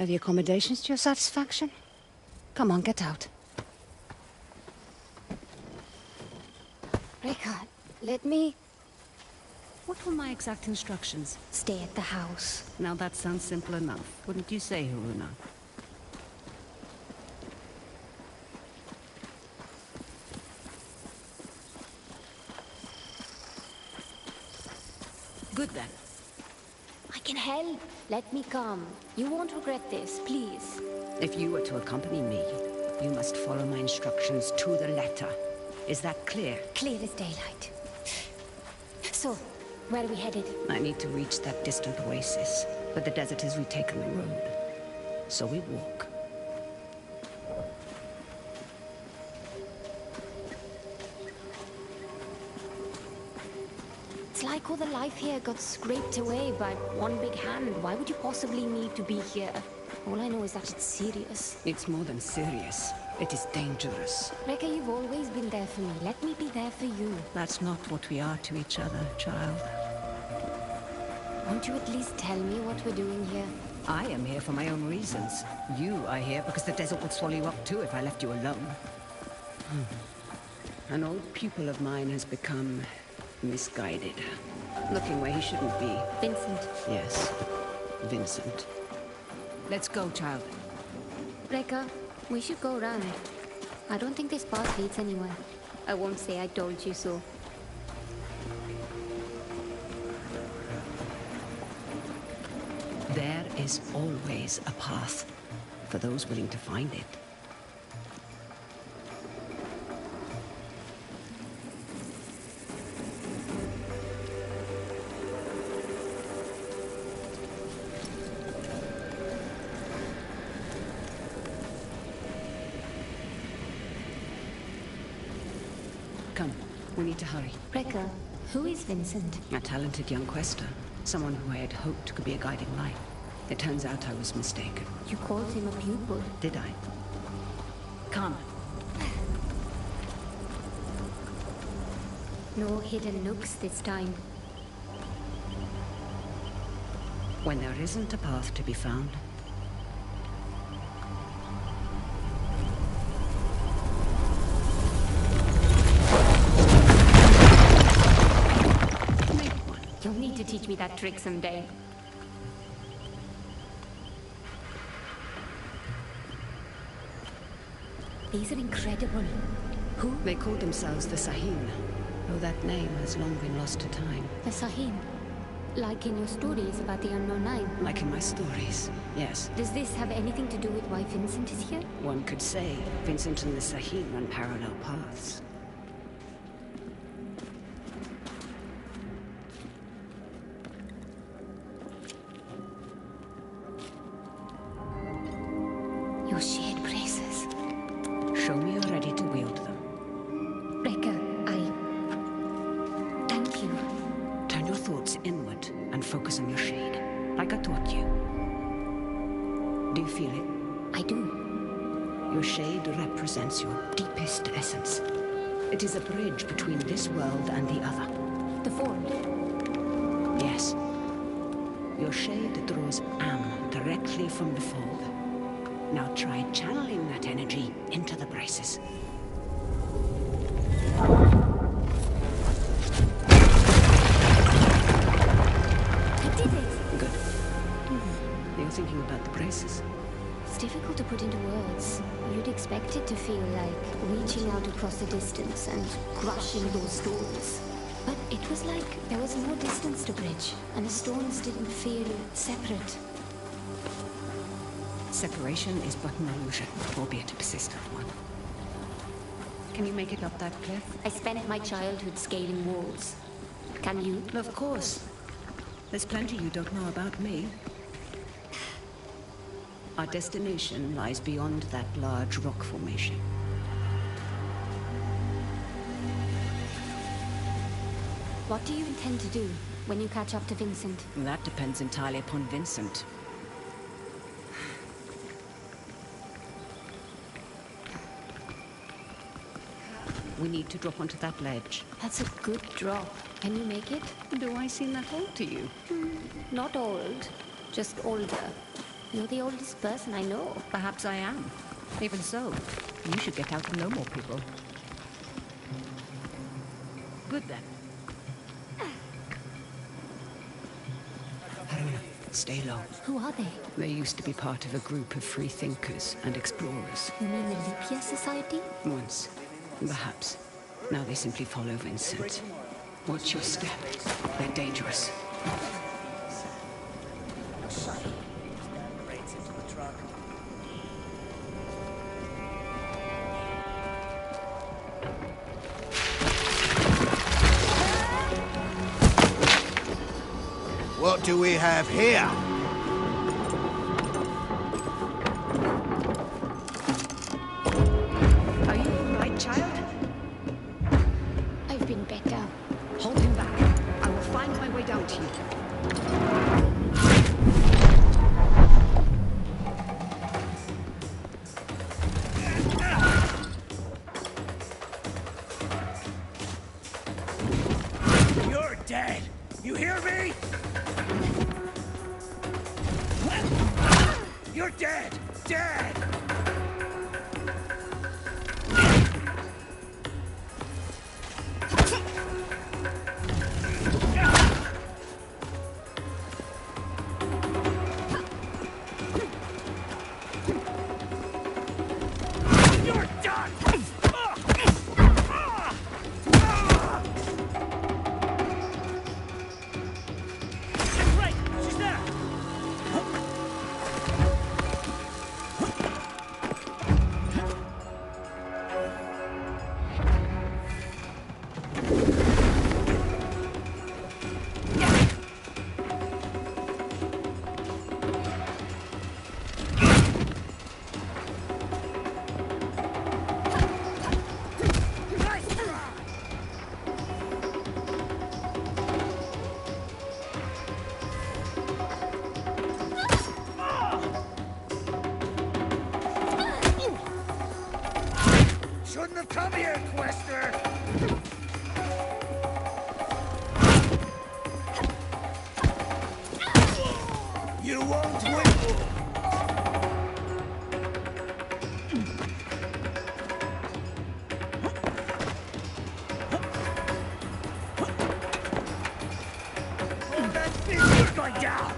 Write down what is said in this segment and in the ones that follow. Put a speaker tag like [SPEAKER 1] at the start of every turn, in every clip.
[SPEAKER 1] Are the accommodations to your satisfaction? Come on, get out.
[SPEAKER 2] Rekka, let me...
[SPEAKER 1] What were my exact instructions?
[SPEAKER 2] stay at the house.
[SPEAKER 1] Now that sounds simple enough. Wouldn't you say, Haruna? Good then.
[SPEAKER 2] I can help. Let me come. You won't regret this, please.
[SPEAKER 1] If you were to accompany me, you must follow my instructions to the letter. Is that clear?
[SPEAKER 2] Clear as daylight. So, where are we headed?
[SPEAKER 1] I need to reach that distant oasis, but the desert has retaken the road. So we walk.
[SPEAKER 2] It's like all the life here got scraped away by one big hand. Why would you possibly need to be here? All I know is that it's serious.
[SPEAKER 1] It's more than serious. It is dangerous.
[SPEAKER 2] Rekka, you've always been there for me. Let me be there for you.
[SPEAKER 1] That's not what we are to each other, child.
[SPEAKER 2] Won't you at least tell me what we're doing here?
[SPEAKER 1] I am here for my own reasons. You are here because the desert would swallow you up too if I left you alone. An old pupil of mine has become misguided. Looking where he shouldn't be.
[SPEAKER 2] Vincent.
[SPEAKER 1] Yes, Vincent. Let's go, child.
[SPEAKER 2] Rekka, we should go round. I don't think this path leads anywhere. I won't say I told you so.
[SPEAKER 1] There is always a path for those willing to find it. Come, we need to hurry.
[SPEAKER 2] Rekka, who is Vincent?
[SPEAKER 1] A talented young quester. Someone who I had hoped could be a guiding light. It turns out I was mistaken.
[SPEAKER 2] You called him a pupil.
[SPEAKER 1] Did I? Come.
[SPEAKER 2] No hidden nooks this time.
[SPEAKER 1] When there isn't a path to be found,
[SPEAKER 2] You'll need to teach me that trick someday. These are incredible. Who?
[SPEAKER 1] they called themselves the Sahin, though that name has long been lost to time.
[SPEAKER 2] The Sahin. Like in your stories about the Unknown Nine.
[SPEAKER 1] Like in my stories, yes.
[SPEAKER 2] Does this have anything to do with why Vincent is here?
[SPEAKER 1] One could say Vincent and the Sahin run parallel paths.
[SPEAKER 2] Your shared braces.
[SPEAKER 1] Show me you're ready to wield them.
[SPEAKER 2] Rekka, thank you.
[SPEAKER 1] Turn your thoughts inward and focus on your shade, like I taught you. Do you feel it?
[SPEAKER 2] I do.
[SPEAKER 1] Your shade represents your deepest essence. It is a bridge between this world and the other.
[SPEAKER 2] The Ford.
[SPEAKER 1] Yes. Your shade draws Am directly from the Fog. Now try channeling that energy into the braces.
[SPEAKER 2] I did it!
[SPEAKER 1] Good. You're thinking about the braces.
[SPEAKER 2] It's difficult to put into words. You'd expect it to feel like reaching out across the distance and crushing those stones. But it was like there was no distance to bridge, and the stones didn't feel separate.
[SPEAKER 1] Separation is but an illusion, albeit a persistent one. Can you make it up that cliff?
[SPEAKER 2] I spent my childhood scaling walls. Can you?
[SPEAKER 1] Of course. There's plenty you don't know about me. Our destination lies beyond that large rock formation.
[SPEAKER 2] What do you intend to do when you catch up to Vincent?
[SPEAKER 1] That depends entirely upon Vincent. We need to drop onto that ledge.
[SPEAKER 2] That's a good drop. Can you make it?
[SPEAKER 1] Do I seem that old to you?
[SPEAKER 2] Not old, just older. You're the oldest person I know.
[SPEAKER 1] Perhaps I am. Even so, you should get out and know more people. Good then. Haruna, stay low.
[SPEAKER 2] Who are they?
[SPEAKER 1] They used to be part of a group of free thinkers and explorers.
[SPEAKER 2] You mean the Lipia Society?
[SPEAKER 1] Once, perhaps. Now they simply follow Vincent. Watch your step. They're dangerous.
[SPEAKER 3] What do we have here?
[SPEAKER 1] Are you all right, child?
[SPEAKER 2] I've been better.
[SPEAKER 1] Hold him back. I will find my way down to you.
[SPEAKER 3] You're dead! You hear me? You're dead! Dead! You're done! Right! She's there! Nice try! Shouldn't have come here, Quester! You won't win! That thing's going down!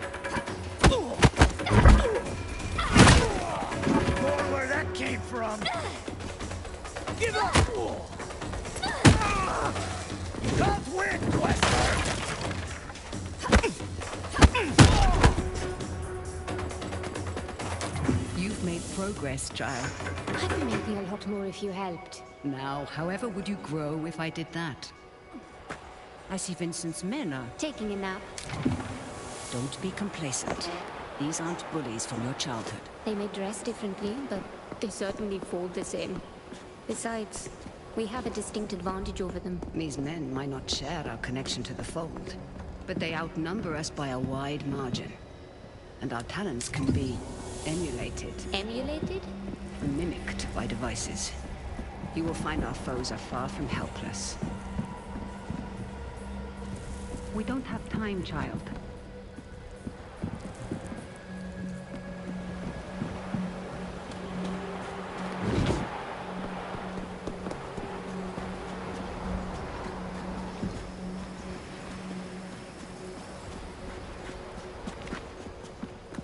[SPEAKER 3] More where that came from! Give up! Can't win, Quester!
[SPEAKER 1] You've made progress, child.
[SPEAKER 2] I'd be making a lot more if you helped.
[SPEAKER 1] Now, however would you grow if I did that? I see Vincent's men are...
[SPEAKER 2] Taking a nap.
[SPEAKER 1] Don't be complacent. These aren't bullies from your childhood.
[SPEAKER 2] They may dress differently, but they certainly fold the same. Besides, we have a distinct advantage over them.
[SPEAKER 1] These men might not share our connection to the fold, but they outnumber us by a wide margin. And our talents can be emulated,
[SPEAKER 2] Emulated?
[SPEAKER 1] mimicked by devices. You will find our foes are far from helpless. We don't have time, child.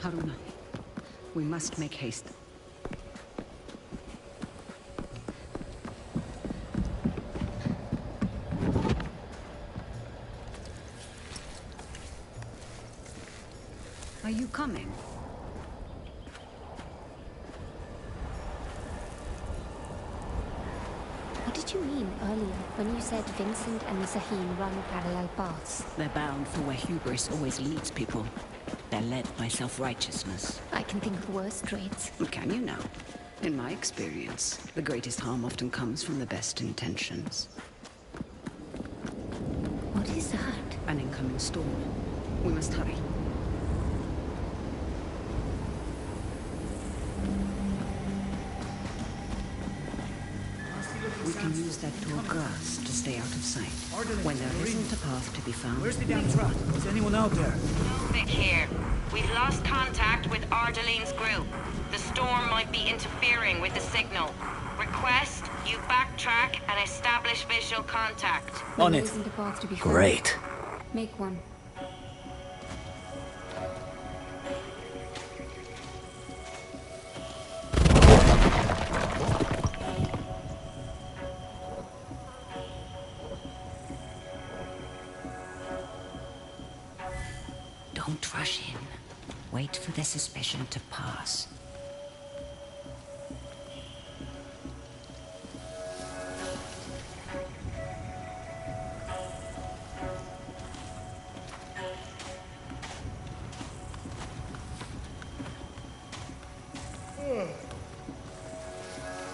[SPEAKER 1] Haruna, we must make haste. Are you coming?
[SPEAKER 2] What did you mean earlier when you said Vincent and the Sahim run parallel paths?
[SPEAKER 1] They're bound for where hubris always leads people. They're led by self-righteousness.
[SPEAKER 2] I can think of worse traits.
[SPEAKER 1] Can you now? In my experience, the greatest harm often comes from the best intentions.
[SPEAKER 2] What is that?
[SPEAKER 1] An incoming storm. We must hurry. We can use that tall grass to stay out of sight.
[SPEAKER 3] Ardeling,
[SPEAKER 1] When there
[SPEAKER 3] Marine.
[SPEAKER 1] isn't a path to be found,
[SPEAKER 3] Where's the damn truck? Is anyone out there?
[SPEAKER 4] Vic here. We've lost contact with Ardeline's group. The storm might be interfering with the signal. Request you backtrack and establish visual contact.
[SPEAKER 3] On
[SPEAKER 2] There
[SPEAKER 3] it.
[SPEAKER 2] isn't a path to be found.
[SPEAKER 3] Great.
[SPEAKER 2] Make one.
[SPEAKER 1] don't rush in. Wait for the suspicion to pass.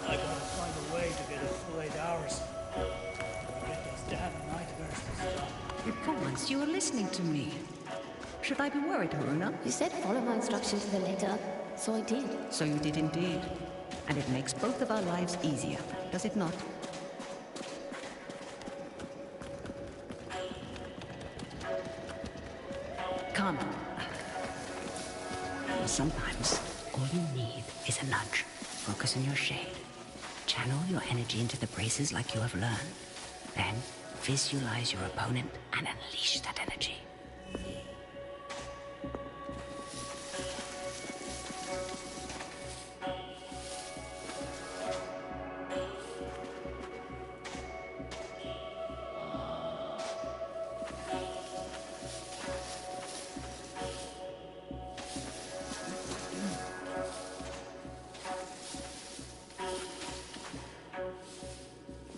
[SPEAKER 3] I gotta find a way to get a full 8 hours. Get those damn nightmares to stop.
[SPEAKER 1] For once you were listening to me. Should I be worried, Haruna?
[SPEAKER 2] You said follow my instruction to the letter, so I did.
[SPEAKER 1] So you did indeed. And it makes both of our lives easier, does it not? Come. Sometimes, all you need is a nudge. Focus on your shade. Channel your energy into the braces like you have learned. Then, visualize your opponent and unleash that energy.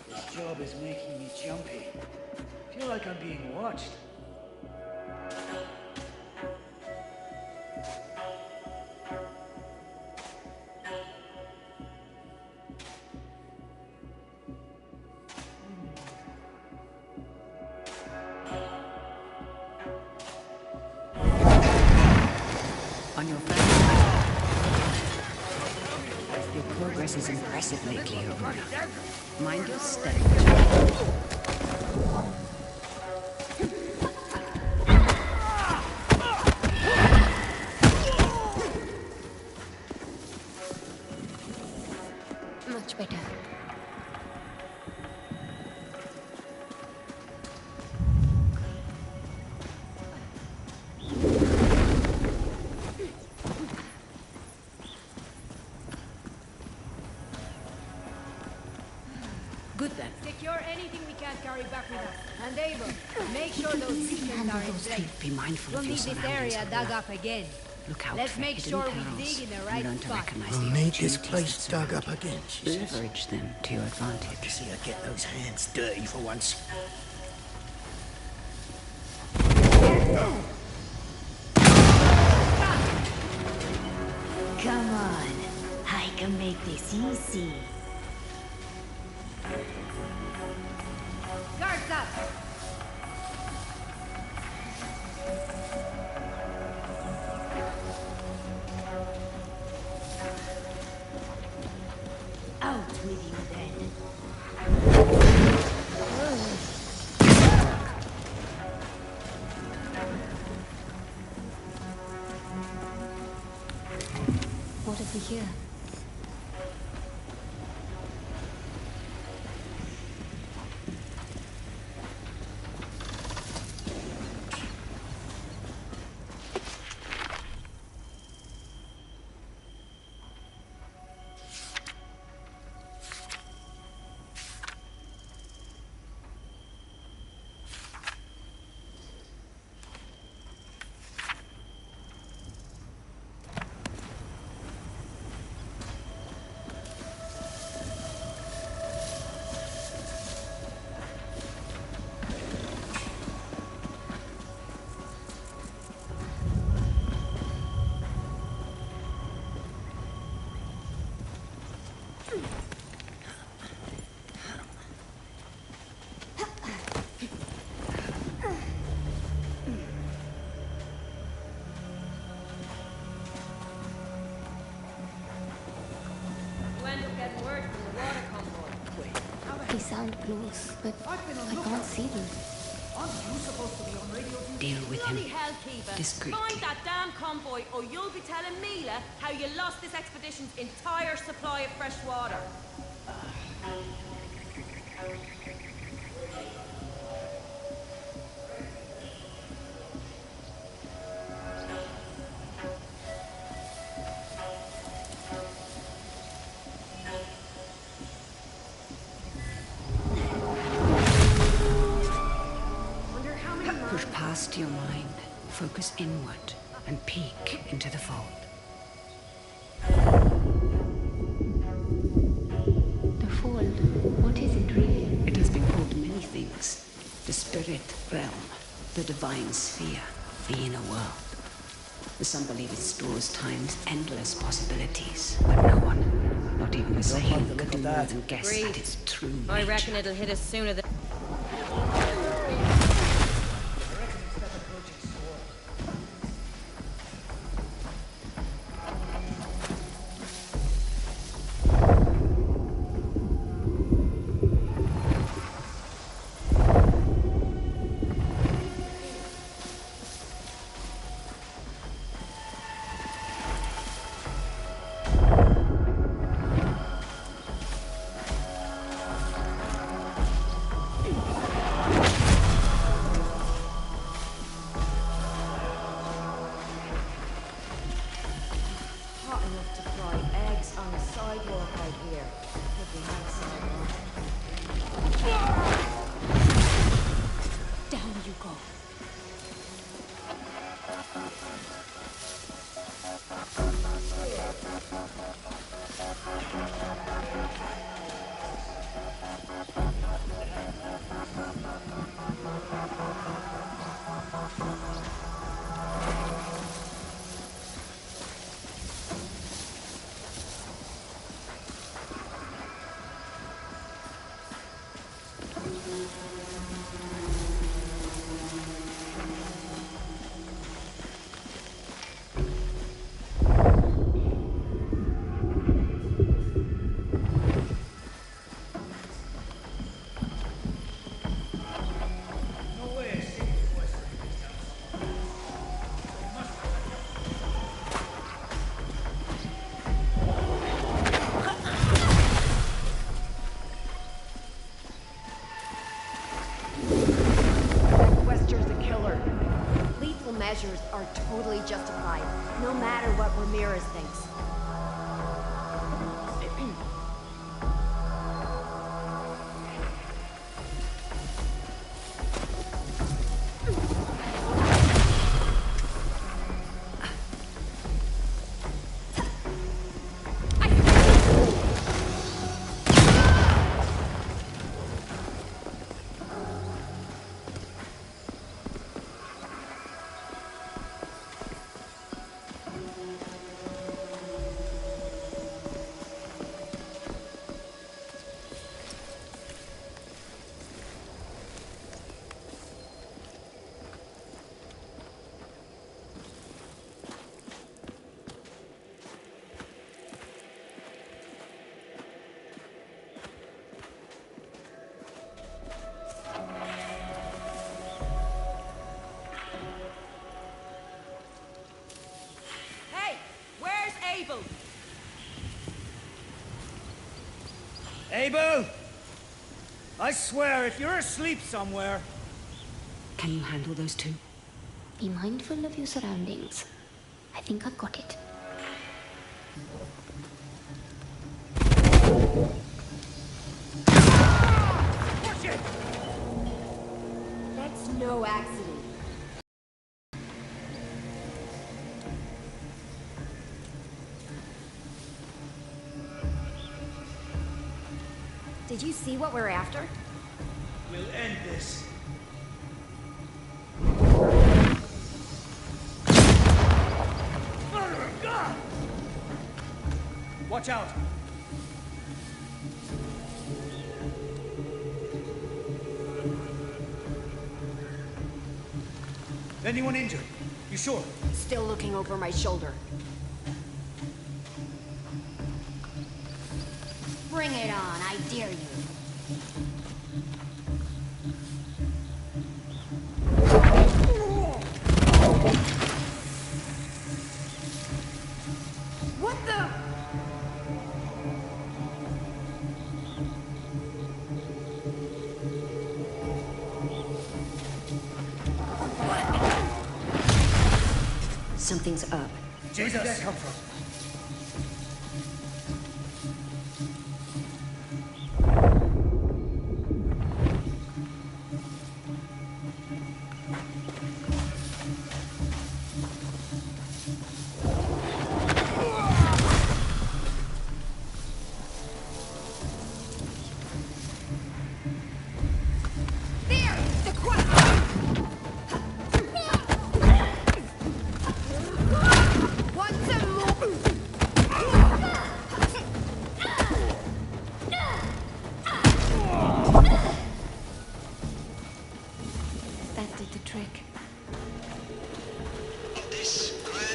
[SPEAKER 3] This job is making me jumpy. I feel like I'm being watched.
[SPEAKER 1] On your first night. Your progress is impressive lately, Haruna. Mind your step.
[SPEAKER 2] Much better.
[SPEAKER 1] Good then.
[SPEAKER 5] Secure anything we can't carry back with us. And Abel, make sure those beacons are in place.
[SPEAKER 1] Be mindful
[SPEAKER 5] We'll
[SPEAKER 1] of your
[SPEAKER 5] need this
[SPEAKER 1] surroundings,
[SPEAKER 5] area
[SPEAKER 1] Haruna.
[SPEAKER 5] dug up again.
[SPEAKER 1] Look out
[SPEAKER 5] Let's
[SPEAKER 1] for
[SPEAKER 5] make
[SPEAKER 1] hidden
[SPEAKER 5] sure we
[SPEAKER 1] perils.
[SPEAKER 5] dig in the right
[SPEAKER 1] Learn to
[SPEAKER 5] spot.
[SPEAKER 1] recognize
[SPEAKER 6] We'll
[SPEAKER 1] the
[SPEAKER 6] need this
[SPEAKER 1] opportunities
[SPEAKER 6] place
[SPEAKER 1] that
[SPEAKER 6] dug
[SPEAKER 1] surround
[SPEAKER 6] up again, she
[SPEAKER 1] you.
[SPEAKER 6] says.
[SPEAKER 1] Leverage them to your advantage.
[SPEAKER 6] See her get those hands dirty for once.
[SPEAKER 7] Come on, I can make this easy.
[SPEAKER 5] Guards up!
[SPEAKER 7] Out with you then.
[SPEAKER 2] What have we here? sound close, but I can't see them.
[SPEAKER 1] Deal with him
[SPEAKER 5] Bloody hellkeeper!
[SPEAKER 1] discreetly.
[SPEAKER 5] Find that damn convoy, or you'll be telling Mila how you lost this expedition's entire supply of fresh water.
[SPEAKER 1] Push past your mind, focus inward, and peek into the fold.
[SPEAKER 2] The fold, what is it really?
[SPEAKER 1] It has been called many things. The spirit realm, the divine sphere, the inner world. Some believe it stores time's endless possibilities, but no one, not even the sane, could do more than guess at its true nature.
[SPEAKER 5] I reckon it'll hit us sooner than... Hot enough to fry eggs on the sidewalk out here. If we had some. Down you go. Measures are totally justified, no matter what Ramirez thinks. Abel!
[SPEAKER 3] Abel! I swear, if you're asleep somewhere...
[SPEAKER 1] Can you handle those two?
[SPEAKER 2] Be mindful of your surroundings. I think I've got it.
[SPEAKER 3] Watch it!
[SPEAKER 5] That's no accident. Did you see what we're after?
[SPEAKER 3] We'll end this. Murderer! God! Watch out! Anyone injured? You sure?
[SPEAKER 5] Still looking over my shoulder.
[SPEAKER 2] Bring it on, I dare you.
[SPEAKER 1] Something's up.
[SPEAKER 3] Jesus! Where did that come from?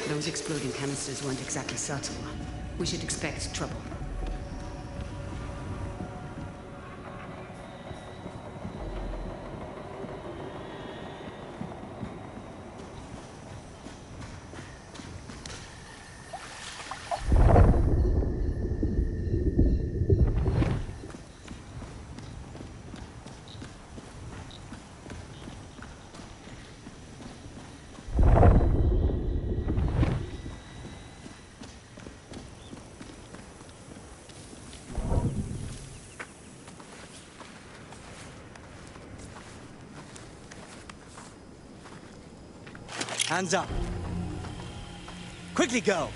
[SPEAKER 1] Those exploding canisters weren't exactly subtle. We should expect trouble.
[SPEAKER 8] Hands up. Quickly go.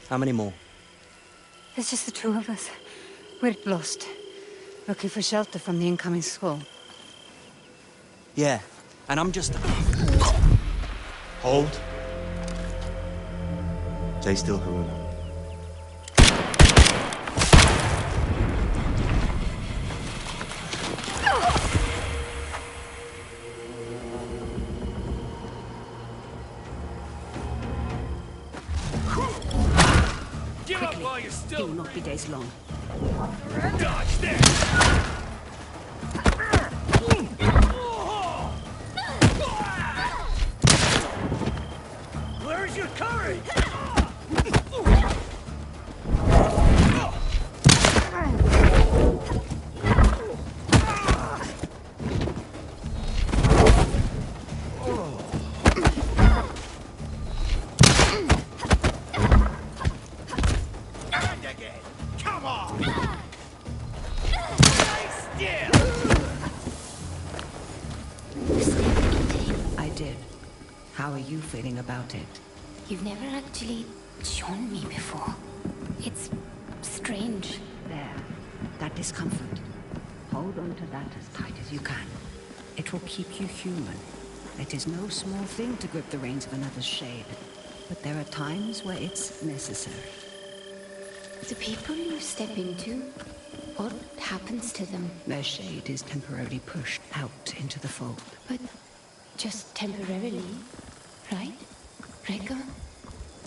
[SPEAKER 8] How many more?
[SPEAKER 1] There's just the two of us. We're lost. Looking for shelter from the incoming squall.
[SPEAKER 8] Yeah, and I'm just... Hold. Stay still, Haruna.
[SPEAKER 9] Give up while you're
[SPEAKER 1] It
[SPEAKER 9] still...
[SPEAKER 1] will not be days long.
[SPEAKER 9] Dodge there!
[SPEAKER 3] Where's your courage?
[SPEAKER 9] Come on! Stay
[SPEAKER 1] I did. How are you feeling about it?
[SPEAKER 2] You've never actually shown me before. It's strange.
[SPEAKER 1] There. That discomfort. Hold on to that as tight as you can. It will keep you human. It is no small thing to grip the reins of another's shade. But there are times where it's necessary.
[SPEAKER 2] The people you step into, what happens to them?
[SPEAKER 1] Their shade is temporarily pushed out into the fold.
[SPEAKER 2] But just temporarily, right? Rekka?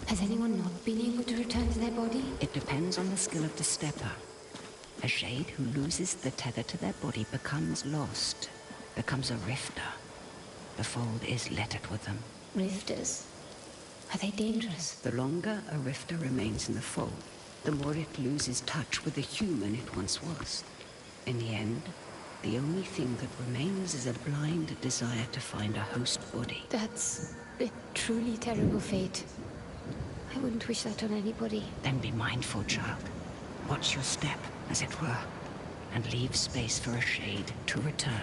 [SPEAKER 2] Has anyone not been able to return to their body?
[SPEAKER 1] It depends on the skill of the stepper. A shade who loses the tether to their body becomes lost, becomes a rifter. The fold is littered with them.
[SPEAKER 2] Rifters? Are they dangerous?
[SPEAKER 1] The longer a rifter remains in the fold, the more it loses touch with the human it once was. In the end, the only thing that remains is a blind desire to find a host body.
[SPEAKER 2] That's a truly terrible fate. I wouldn't wish that on anybody.
[SPEAKER 1] Then be mindful, child. Watch your step, as it were, and leave space for a shade to return.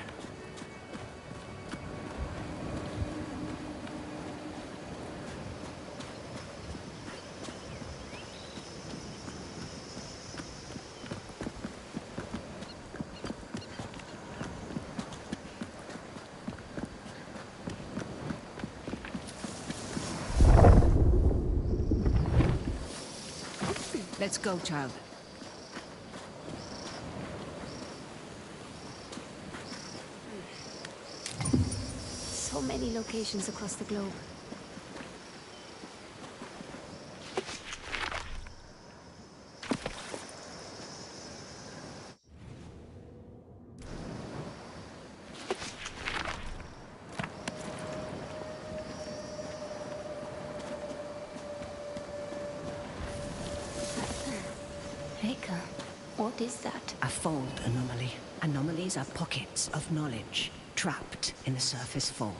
[SPEAKER 1] Let's go, child.
[SPEAKER 2] So many locations across the globe. Rekka, what is that?
[SPEAKER 1] A fold anomaly. Anomalies are pockets of knowledge trapped in the surface fold.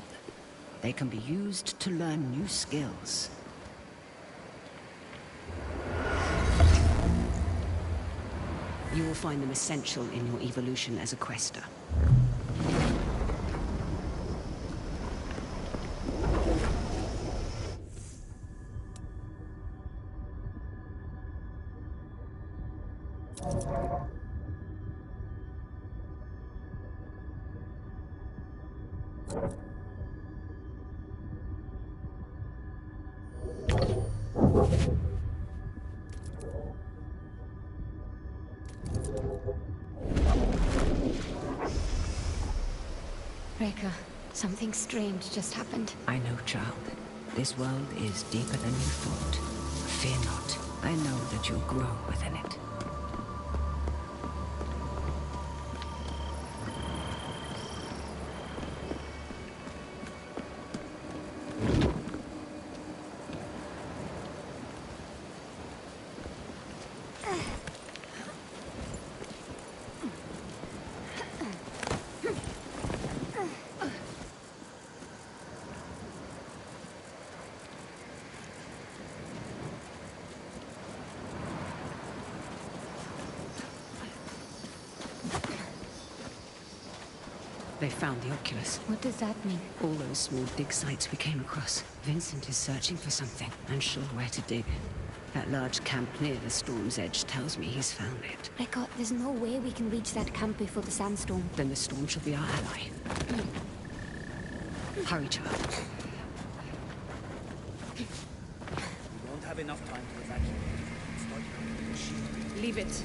[SPEAKER 1] They can be used to learn new skills. You will find them essential in your evolution as a quester.
[SPEAKER 2] Rekka, something strange just happened.
[SPEAKER 1] I know, child. This world is deeper than you thought. Fear not. I know that you'll grow within it. They found the Oculus.
[SPEAKER 2] What does that mean?
[SPEAKER 1] All those small dig sites we came across. Vincent is searching for something, unsure where to dig. That large camp near the storm's edge tells me he's found it.
[SPEAKER 2] Rekka, there's no way we can reach that camp before the sandstorm.
[SPEAKER 1] Then the storm shall be our ally. Hurry, child.
[SPEAKER 3] We won't have enough time to evacuate.
[SPEAKER 5] Leave it.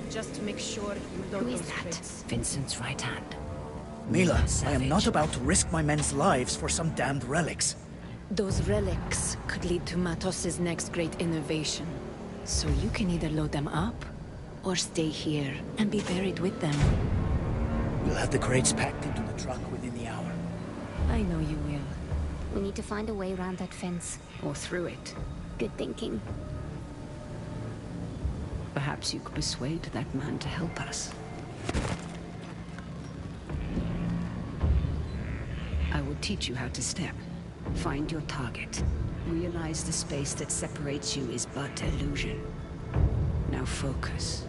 [SPEAKER 5] Just to make sure you don't
[SPEAKER 2] Who is
[SPEAKER 5] lose
[SPEAKER 2] that?
[SPEAKER 5] Fritz.
[SPEAKER 1] Vincent's right hand.
[SPEAKER 6] Mila, I am not
[SPEAKER 1] Savage.
[SPEAKER 6] about to risk my men's lives for some damned relics.
[SPEAKER 10] Those relics could lead to Matos's next great innovation. So you can either load them up, or stay here and be buried with them.
[SPEAKER 6] We'll have the crates packed into the truck within the hour.
[SPEAKER 10] I know you will.
[SPEAKER 2] We need to find a way around that fence.
[SPEAKER 1] Or through it.
[SPEAKER 2] Good thinking.
[SPEAKER 1] Perhaps you could persuade that man to help us. I will teach you how to step. Find your target. Realize the space that separates you is but illusion. Now focus,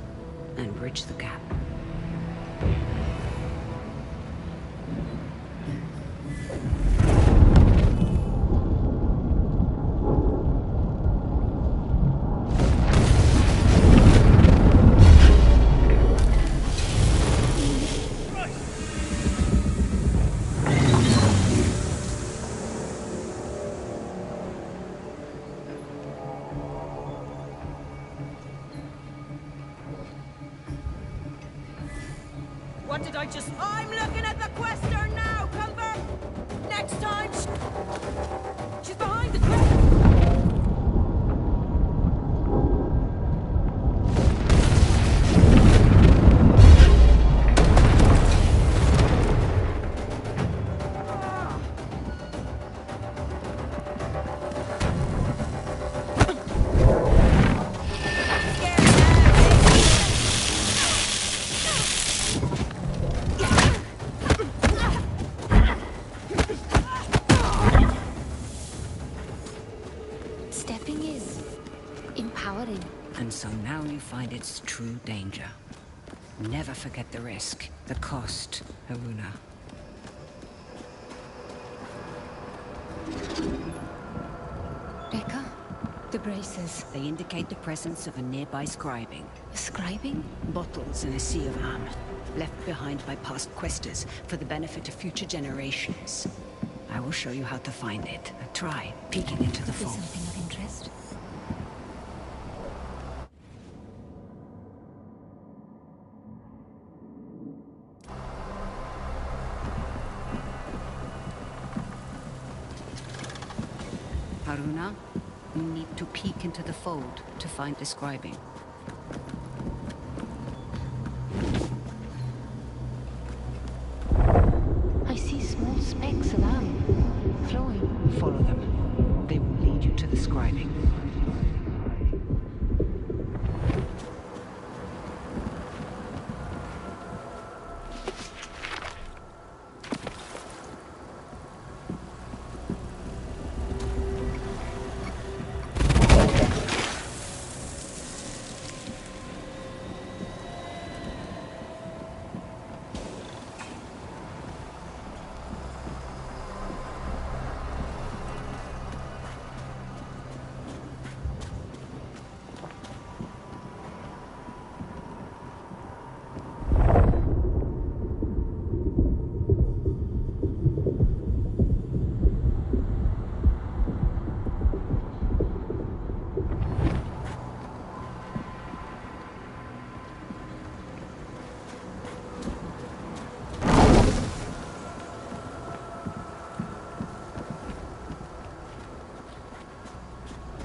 [SPEAKER 1] and bridge the gap.
[SPEAKER 5] What did I just... I'm looking at the quester now! Come back! Next time! She's behind the crest!
[SPEAKER 2] Stepping is empowering.
[SPEAKER 1] And so now you find its true danger. Never forget the risk, the cost, Haruna.
[SPEAKER 2] Rekka, the braces.
[SPEAKER 1] They indicate the presence of a nearby scribing.
[SPEAKER 2] Scribing?
[SPEAKER 1] Bottles in a sea of armor, left behind by past questers for the benefit of future generations. I will show you how to find it. Try peeking into the
[SPEAKER 2] Is
[SPEAKER 1] fold.
[SPEAKER 2] something of interest?
[SPEAKER 1] Haruna, you need to peek into the fold to find the scribing.
[SPEAKER 2] I see small specks of armor flowing.
[SPEAKER 1] Follow them. They will lead you to the scribing.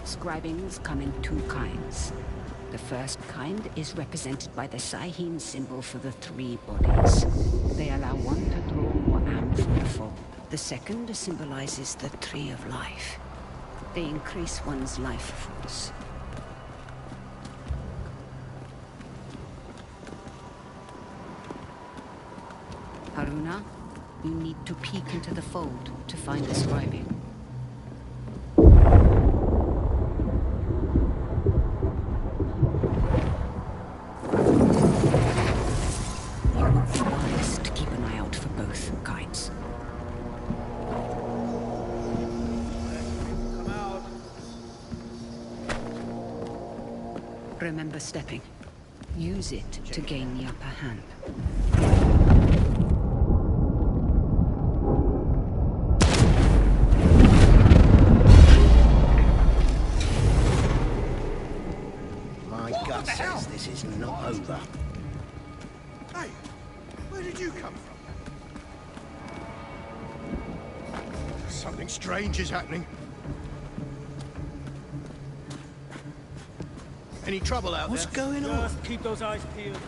[SPEAKER 1] Scribings come in two kinds. The first kind is represented by the Saihin symbol for the three bodies. They allow one to draw or am from the fold. The second symbolizes the tree of life. They increase one's life force. Haruna, you need to peek into the fold to find the scribing. You would be wise to keep an eye out for both kinds.
[SPEAKER 9] Come out.
[SPEAKER 1] Remember stepping. Use it to gain the upper hand.
[SPEAKER 6] My gut says this is not over.
[SPEAKER 9] Hey, where did you come from? Something strange is happening. Any trouble out
[SPEAKER 6] What's
[SPEAKER 9] there?
[SPEAKER 6] going on?
[SPEAKER 3] Just keep those eyes peeled.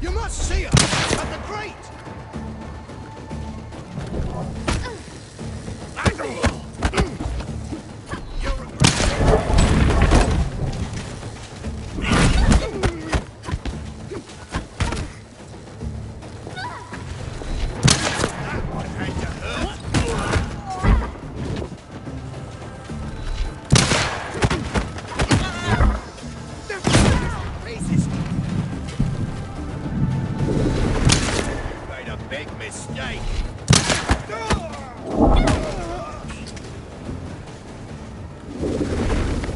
[SPEAKER 9] You must see us at the crate! You'll regret that one had to hurt. Pieces. Made a big mistake.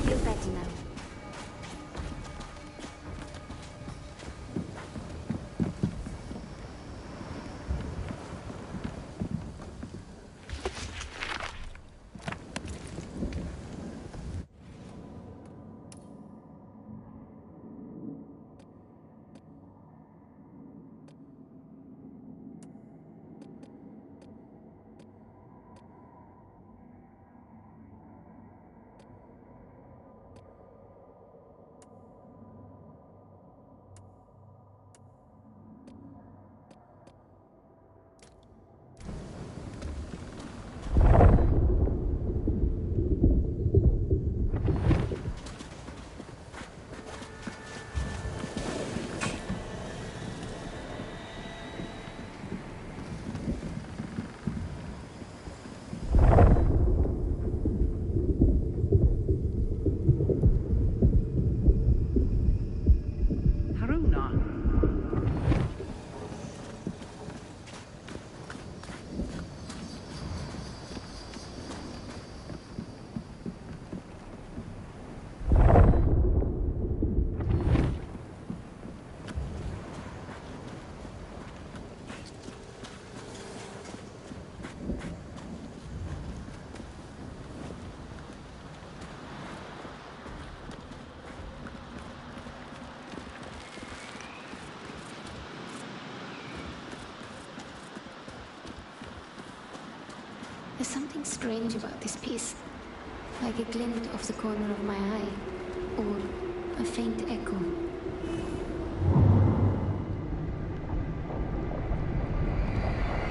[SPEAKER 2] Feel better now.
[SPEAKER 1] Haruna.
[SPEAKER 2] There's something strange about this piece. Like a glint off the corner of my eye. Or a faint echo.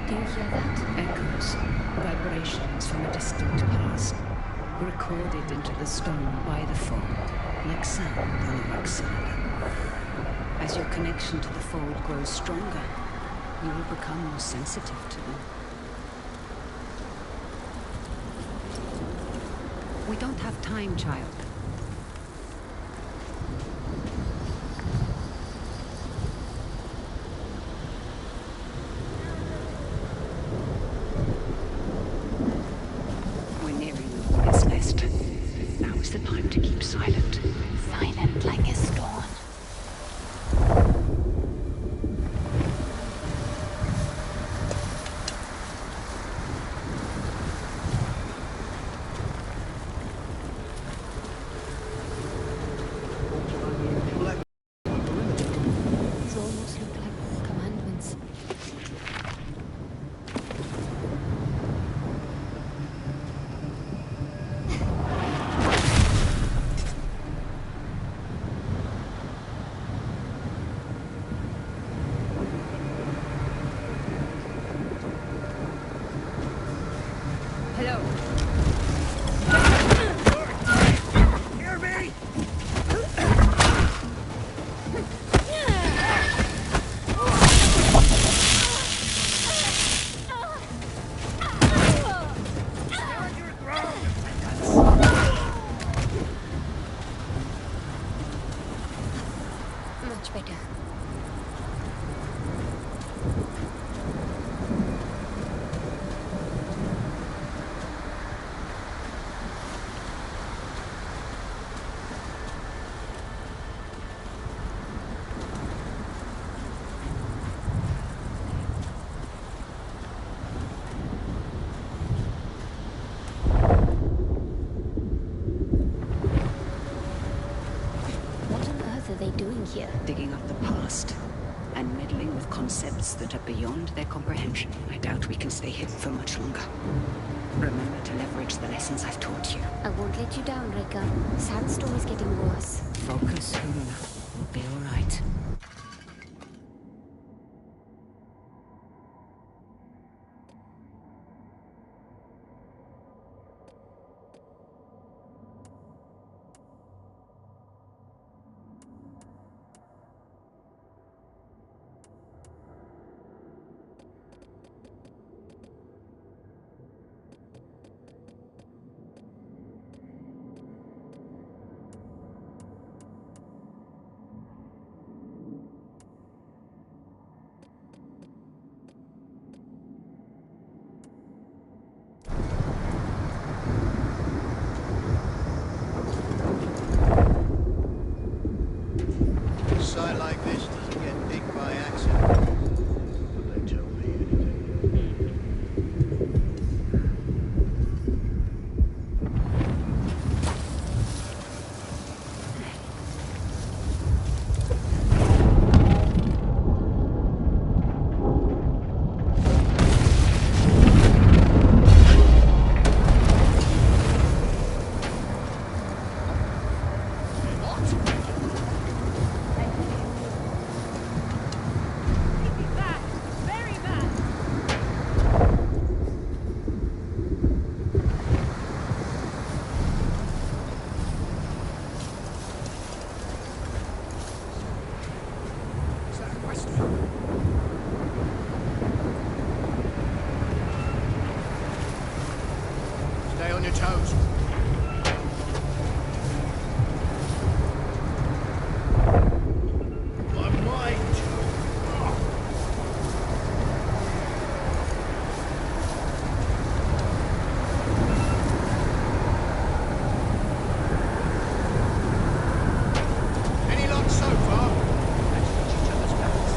[SPEAKER 2] Do you hear that?
[SPEAKER 1] Echoes, vibrations from a distant past, recorded into the stone by the fold, like sound on a wax cylinder. As your connection to the fold grows stronger, you will become more sensitive to them. We don't have time, child. We're nearing the hornet's nest. Now is the time to keep silent.
[SPEAKER 2] Silent like a storm. These almost look like commandments. here?
[SPEAKER 1] Digging up the past and meddling with concepts that are beyond their comprehension. I doubt we can stay hidden for much longer. Remember to leverage the lessons I've taught you.
[SPEAKER 2] I won't let you down, Rika. Sandstorm is getting worse.
[SPEAKER 1] Focus, Haruna. We'll be all right.
[SPEAKER 9] Site like this doesn't get digged by accident. But they tell me anything. Stay on your toes. My mind. Any luck so far? Let's watch each other's backs.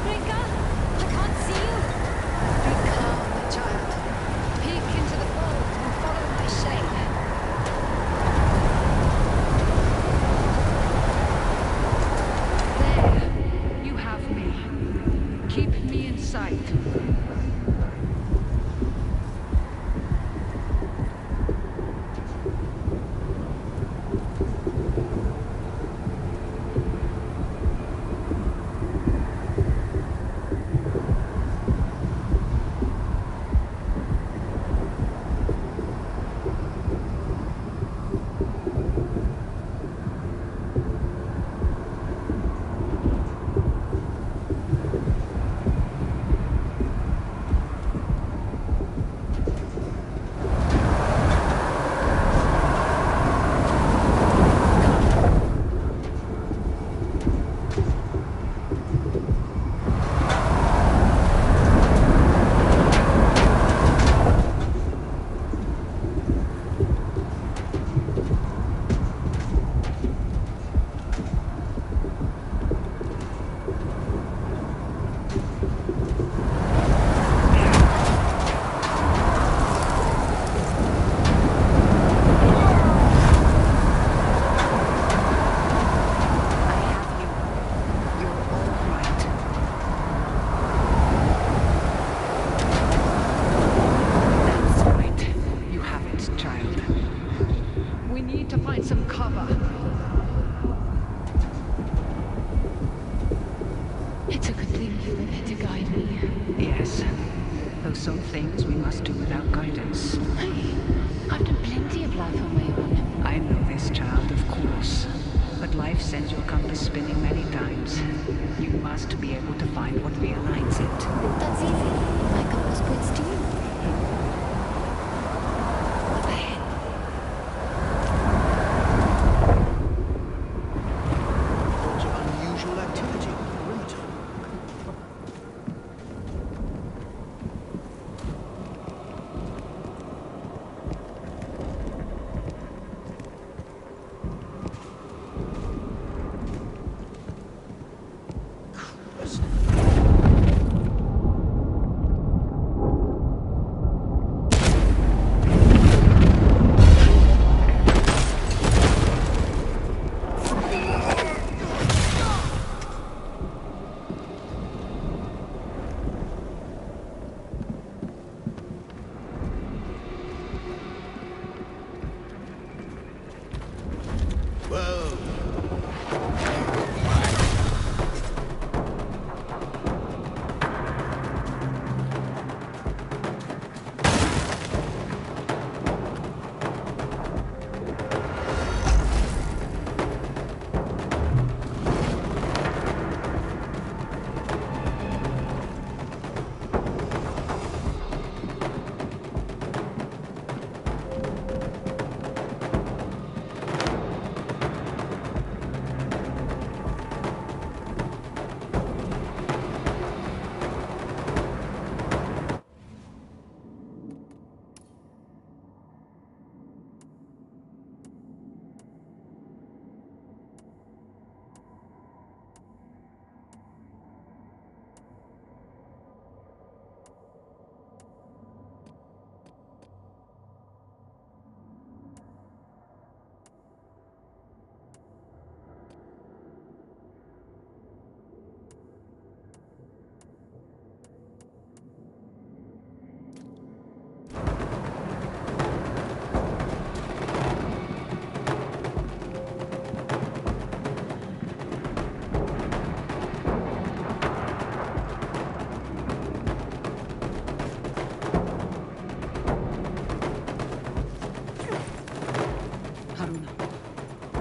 [SPEAKER 2] Rika! I can't see you!
[SPEAKER 10] Be calm, my child. Peek into the fold and follow my shade. There. You have me. Keep me in sight. It's a good thing you were there to guide me.
[SPEAKER 1] Yes. Though some things we must do without guidance.
[SPEAKER 10] Hey, I've done plenty of life on my own.
[SPEAKER 1] I know this, child, of course. But life sends your compass spinning many times. You must be able to find what realigns it.
[SPEAKER 2] That's easy. My compass points to you.
[SPEAKER 9] Reports of unusual activity on the perimeter.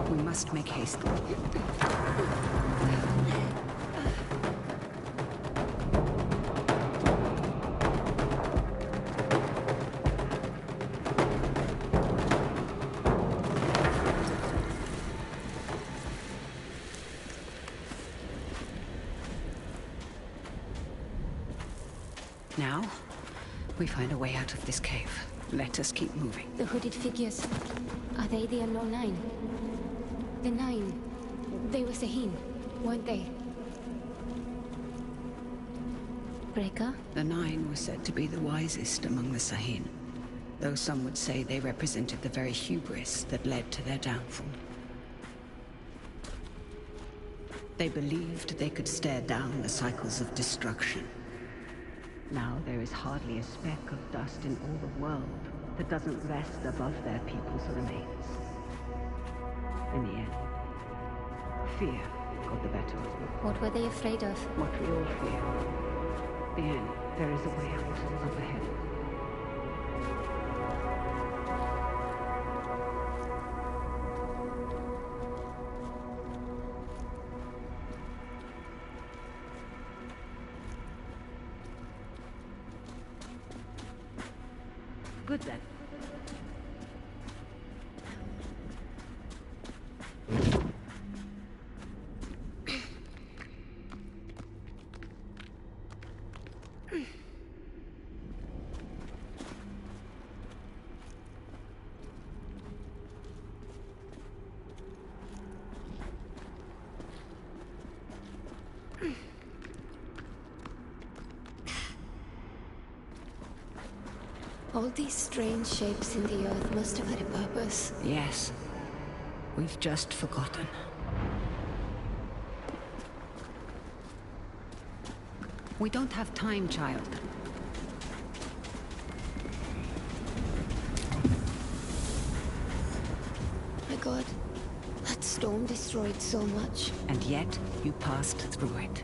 [SPEAKER 1] We must make haste. Now, we find a way out of this cave. Let us keep moving.
[SPEAKER 2] The hooded figures. Are they the Unknown Nine? The Nine. They were Sahin, weren't they? Breaker?
[SPEAKER 1] The Nine were said to be the wisest among the Sahin, though some would say they represented the very hubris that led to their downfall. They believed they could stare down the cycles of destruction. Now there is hardly a speck of dust in all the world that doesn't rest above their people's remains. In the end, fear got the better of them.
[SPEAKER 2] What were they afraid of?
[SPEAKER 1] What we all fear. The end. There is a way out up ahead. Good then.
[SPEAKER 2] All these strange shapes in the earth must have had a purpose.
[SPEAKER 1] Yes. We've just forgotten. We don't have time, child.
[SPEAKER 2] My God, that storm destroyed so much.
[SPEAKER 1] And yet, you passed through it.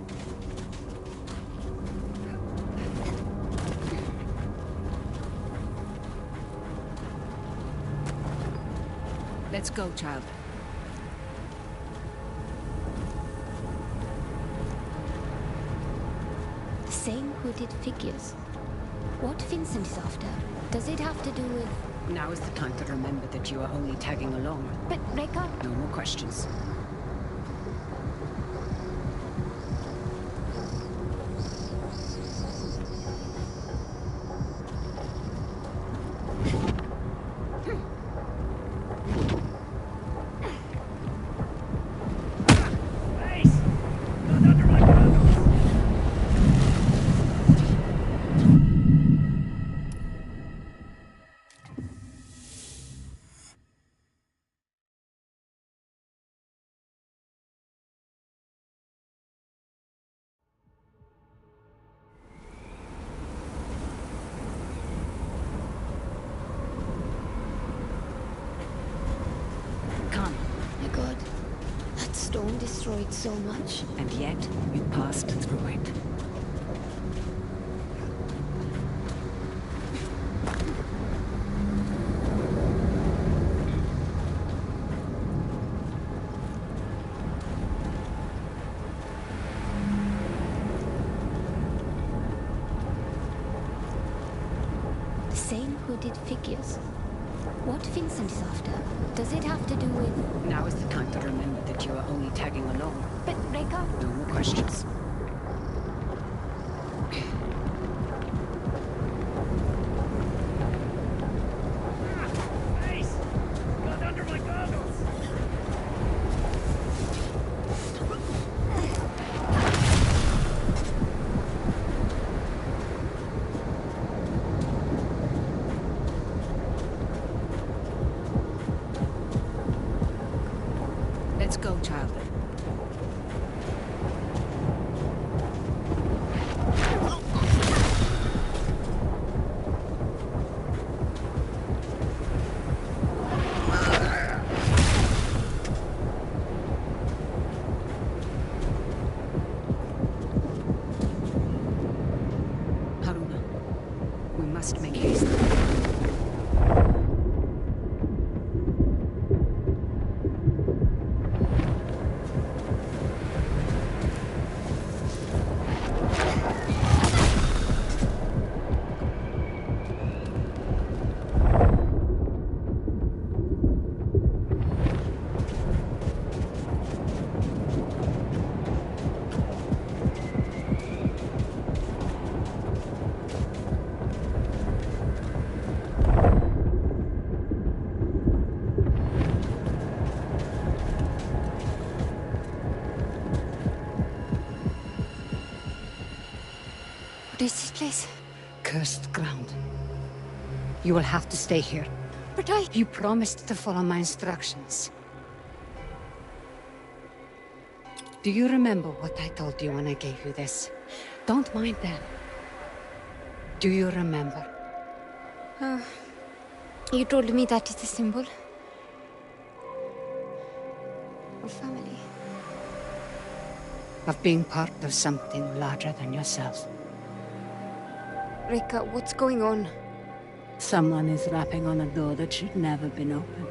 [SPEAKER 1] Let's go, child.
[SPEAKER 2] The same hooded figures. What Vincent is after? Does it have to do with...
[SPEAKER 1] Now is the time to remember that you are only tagging along.
[SPEAKER 2] But Rekka...
[SPEAKER 1] No more questions.
[SPEAKER 2] Storm destroyed so much.
[SPEAKER 1] And yet, you passed through it.
[SPEAKER 2] The same hooded figures. What Vincent is after? Does it have to do with...
[SPEAKER 1] Now is the time to remember that you are only tagging along.
[SPEAKER 2] But Rekka...
[SPEAKER 1] No more questions.
[SPEAKER 3] Ace! Got under my goggles!
[SPEAKER 1] Let's go, child. Haruna, we must make haste.
[SPEAKER 2] What is this place?
[SPEAKER 1] Cursed ground. You will have to stay here.
[SPEAKER 2] But I...
[SPEAKER 1] You promised to follow my instructions. Do you remember what I told you when I gave you this? Don't mind them. Do you remember?
[SPEAKER 2] You told me that is the symbol of family.
[SPEAKER 1] Of being part of something larger than yourself.
[SPEAKER 2] Rika, what's going on?
[SPEAKER 1] Someone is rapping on a door that should never have been open.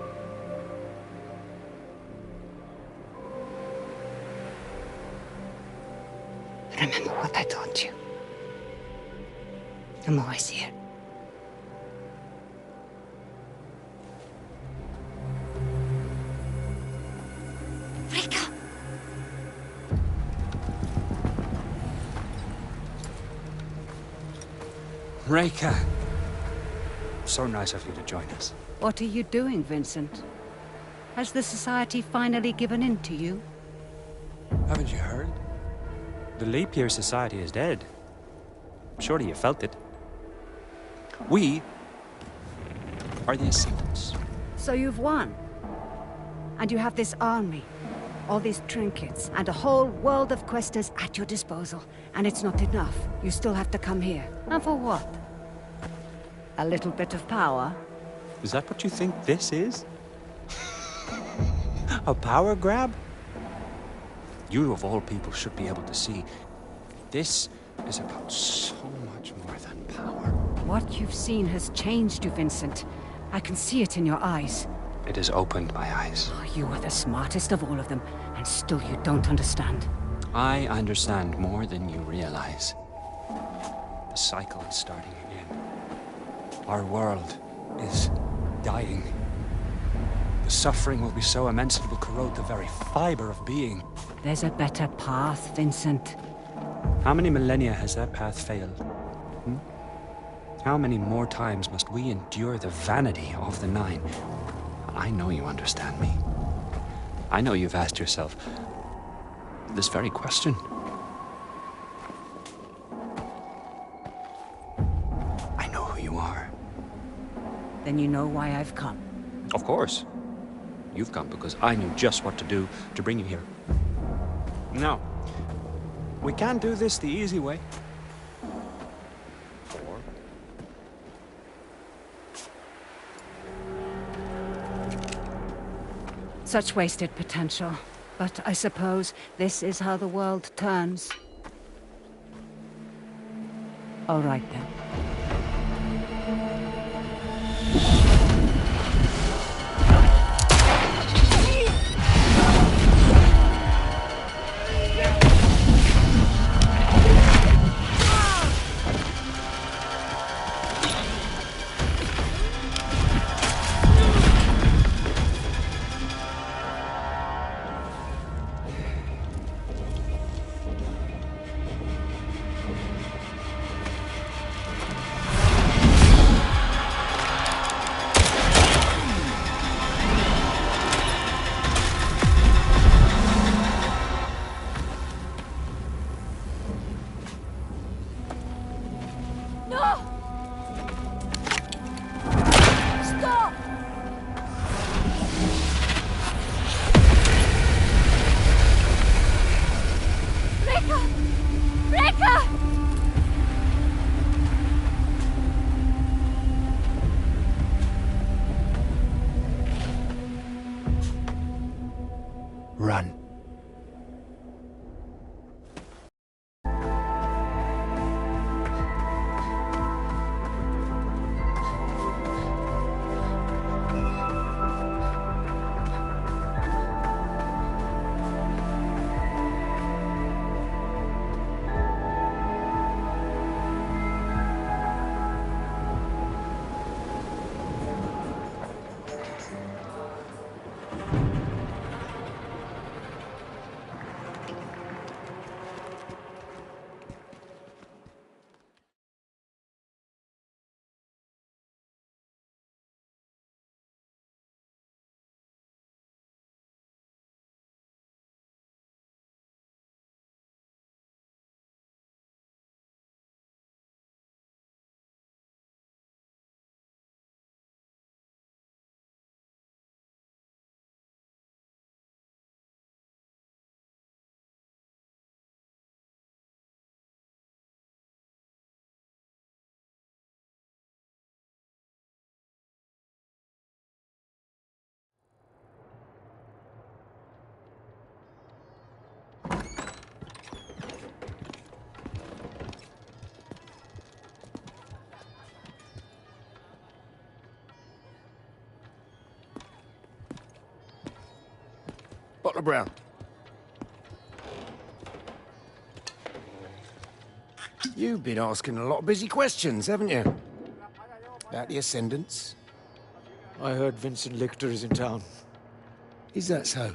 [SPEAKER 1] Remember what I told you. I'm always here.
[SPEAKER 2] Rika!
[SPEAKER 11] Rika! So nice of you to join us.
[SPEAKER 1] What are you doing, Vincent? Has the Society finally given in to you?
[SPEAKER 11] Haven't you heard? The Leap Year Society is dead. Surely you felt it. We are the Assailants.
[SPEAKER 1] So you've won. And you have this army, all these trinkets, and a whole world of questers at your disposal. And it's not enough. You still have to come here. And for what? A little bit of power?
[SPEAKER 11] Is that what you think this is? A power grab? You of all people should be able to see. This is about so much more than power.
[SPEAKER 1] What you've seen has changed you, Vincent. I can see it in your eyes.
[SPEAKER 11] It has opened my eyes.
[SPEAKER 1] Oh, you are the smartest of all of them, and still you don't understand.
[SPEAKER 11] I understand more than you realize. The cycle is starting again. Our world is dying. The suffering will be so immense it will corrode the very fiber of being.
[SPEAKER 1] There's a better path, Vincent.
[SPEAKER 11] How many millennia has that path failed? How many more times must we endure the vanity of the Nine? I know you understand me. I know you've asked yourself this very question. I know who you are.
[SPEAKER 1] Then you know why I've come.
[SPEAKER 11] Of course. You've come because I knew just what to do to bring you here. Now, we can't do this the easy way.
[SPEAKER 1] Such wasted potential. But I suppose this is how the world turns. All right then.
[SPEAKER 11] Run.
[SPEAKER 12] Dr. Brown. You've been asking a lot of busy questions, haven't you? About the Ascendants.
[SPEAKER 6] I heard Vincent Lichter is in town.
[SPEAKER 12] Is that so?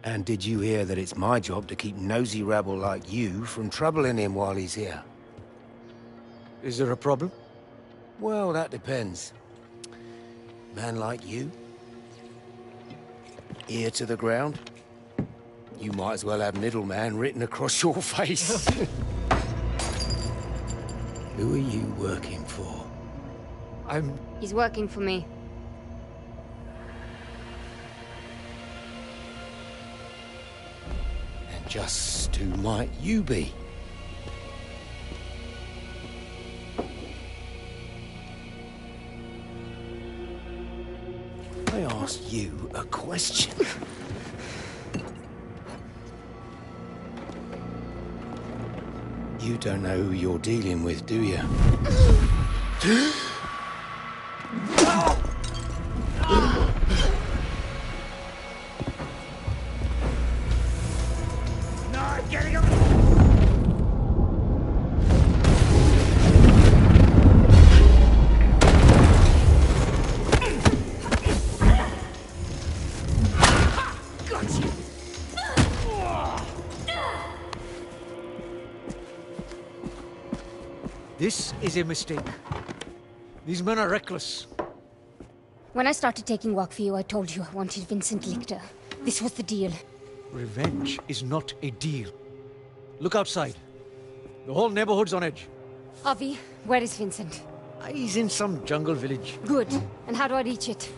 [SPEAKER 12] And did you hear that it's my job to keep nosy rabble like you from troubling him while he's here?
[SPEAKER 6] Is there a problem?
[SPEAKER 12] Well, that depends. Man like you, ear to the ground, you might as well have middleman written across your face. Who are you working for?
[SPEAKER 2] He's working for me.
[SPEAKER 12] And just who might you be? I asked you a question. You don't know who you're dealing with, do you?
[SPEAKER 3] Not getting him!
[SPEAKER 6] This is a mistake. These men are reckless.
[SPEAKER 2] When I started taking work for you, I told you I wanted Vincent Lichter. This was the deal.
[SPEAKER 6] Revenge is not a deal. Look outside. The whole neighborhood's on edge.
[SPEAKER 2] Avi, where is Vincent?
[SPEAKER 6] He's in some jungle village.
[SPEAKER 2] Good. And how do I reach it?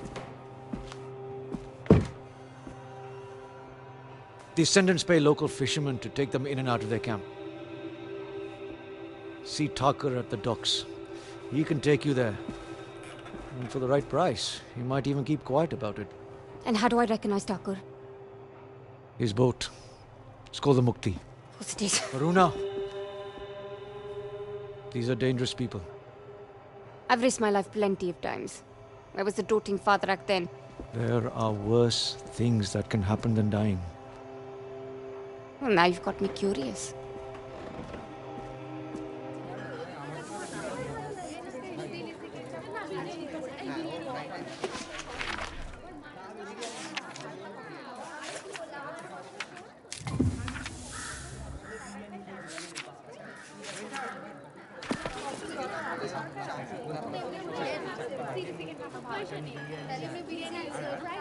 [SPEAKER 6] The Ascendants pay local fishermen to take them in and out of their camp. See Tucker at the docks. He can take you there. And for the right price, he might even keep quiet about it.
[SPEAKER 2] And how do I recognize Tucker?
[SPEAKER 6] His boat. It's called the Mukti.
[SPEAKER 2] What's it is?
[SPEAKER 6] Aruna. These are dangerous people.
[SPEAKER 2] I've risked my life plenty of times. I was a doting father back then.
[SPEAKER 6] There are worse things that can happen than dying.
[SPEAKER 2] Well, now you've got me curious.
[SPEAKER 13] Right.